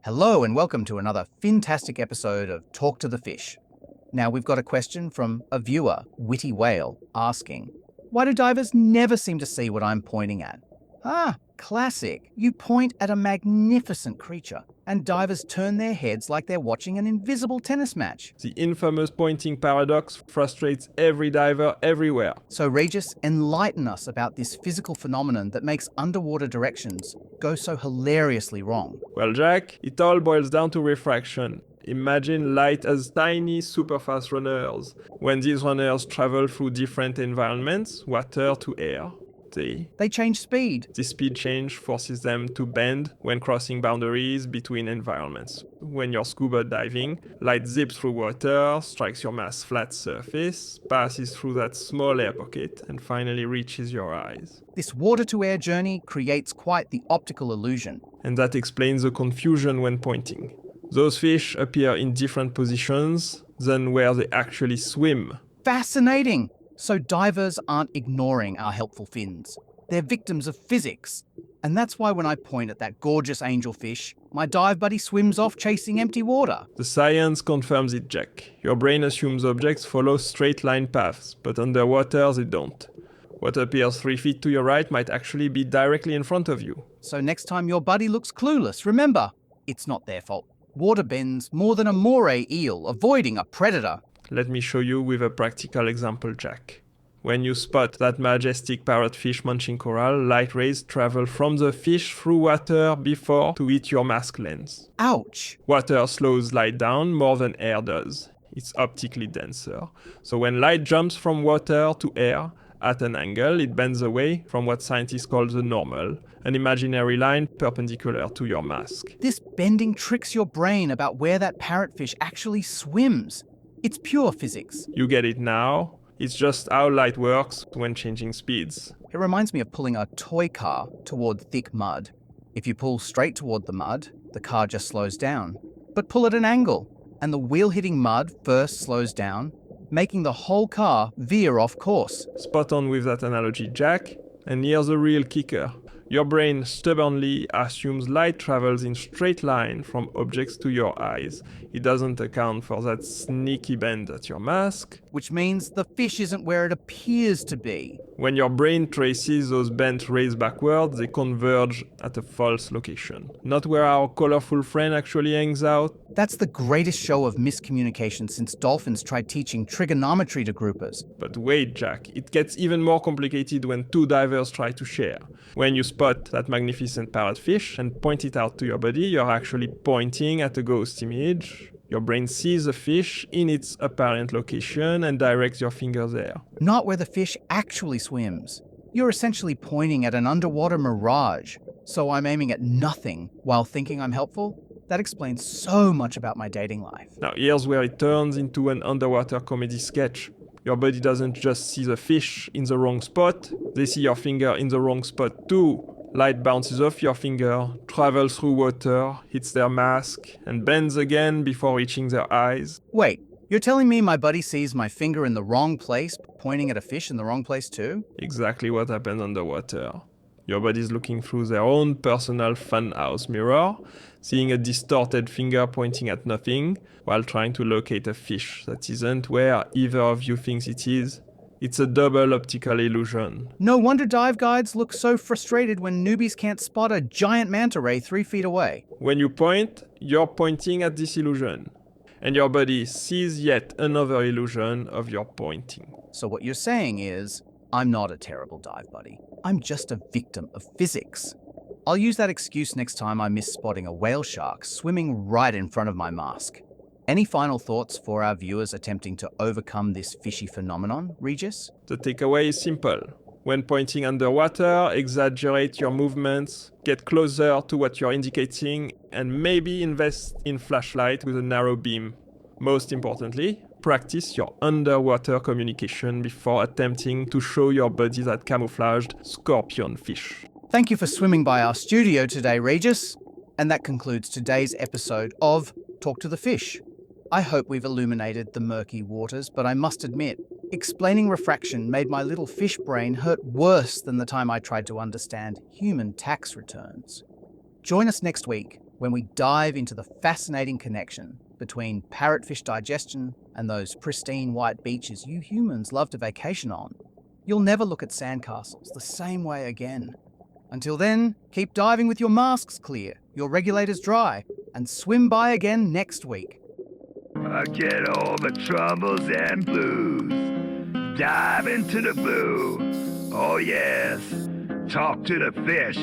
Hello and welcome to another fantastic episode of Talk to the Fish. Now we've got a question from a viewer, Witty Whale, asking, why do divers never seem to see what I'm pointing at? Classic. You point at a magnificent creature, and divers turn their heads like they're watching an invisible tennis match. The infamous pointing paradox frustrates every diver everywhere. So Regis, enlighten us about this physical phenomenon that makes underwater directions go so hilariously wrong. Well, Jack, it all boils down to refraction. Imagine light as tiny, super-fast runners. When these runners travel through different environments, water to air, they change speed. This speed change forces them to bend when crossing boundaries between environments. When you're scuba diving, light zips through water, strikes your mask's flat surface, passes through that small air pocket, and finally reaches your eyes. This water-to-air journey creates quite the optical illusion. And that explains the confusion when pointing. Those fish appear in different positions than where they actually swim. Fascinating! So divers aren't ignoring our helpful fins. They're victims of physics. And that's why when I point at that gorgeous angelfish, my dive buddy swims off chasing empty water. The science confirms it, Jack. Your brain assumes objects follow straight line paths, but underwater they don't. What appears 3 feet to your right might actually be directly in front of you. So next time your buddy looks clueless, remember, it's not their fault. Water bends more than a moray eel avoiding a predator. Let me show you with a practical example, Jack. When you spot that majestic parrotfish munching coral, light rays travel from the fish through water before to hit your mask lens. Ouch! Water slows light down more than air does. It's optically denser. So when light jumps from water to air, at an angle, it bends away from what scientists call the normal, an imaginary line perpendicular to your mask. This bending tricks your brain about where that parrotfish actually swims. It's pure physics. You get it now? It's just how light works when changing speeds. It reminds me of pulling a toy car toward thick mud. If you pull straight toward the mud, the car just slows down. But pull at an angle, and the wheel hitting mud first slows down, making the whole car veer off course. Spot on with that analogy, Jack. And here's the real kicker. Your brain stubbornly assumes light travels in straight line from objects to your eyes. It doesn't account for that sneaky bend at your mask. Which means the fish isn't where it appears to be. When your brain traces those bent rays backwards, they converge at a false location. Not where our colorful friend actually hangs out. That's the greatest show of miscommunication since dolphins tried teaching trigonometry to groupers. But wait, Jack, it gets even more complicated when two divers try to share. When you spot that magnificent parrotfish and point it out to your buddy, you're actually pointing at a ghost image. Your brain sees the fish in its apparent location and directs your finger there. Not where the fish actually swims. You're essentially pointing at an underwater mirage. So I'm aiming at nothing while thinking I'm helpful? That explains so much about my dating life. Now here's where it turns into an underwater comedy sketch. Your buddy doesn't just see the fish in the wrong spot, they see your finger in the wrong spot too. Light bounces off your finger, travels through water, hits their mask, and bends again before reaching their eyes. Wait, you're telling me my buddy sees my finger in the wrong place, pointing at a fish in the wrong place too? Exactly what happens underwater. Your buddy's looking through their own personal funhouse mirror, seeing a distorted finger pointing at nothing, while trying to locate a fish that isn't where either of you thinks it is. It's a double optical illusion. No wonder dive guides look so frustrated when newbies can't spot a giant manta ray 3 feet away. When you point, you're pointing at this illusion. And your buddy sees yet another illusion of your pointing. So what you're saying is, I'm not a terrible dive buddy. I'm just a victim of physics. I'll use that excuse next time I miss spotting a whale shark swimming right in front of my mask. Any final thoughts for our viewers attempting to overcome this fishy phenomenon, Regis? The takeaway is simple. When pointing underwater, exaggerate your movements, get closer to what you're indicating, and maybe invest in flashlight with a narrow beam. Most importantly, practice your underwater communication before attempting to show your buddy that camouflaged scorpion fish. Thank you for swimming by our studio today, Regis. And that concludes today's episode of Talk to the Fish. I hope we've illuminated the murky waters, but I must admit, explaining refraction made my little fish brain hurt worse than the time I tried to understand human tax returns. Join us next week when we dive into the fascinating connection between parrotfish digestion and those pristine white beaches you humans love to vacation on. You'll never look at sandcastles the same way again. Until then, keep diving with your masks clear, your regulators dry, and swim by again next week. Forget all the troubles and blues. Dive into the blue. Oh yes, talk to the fish.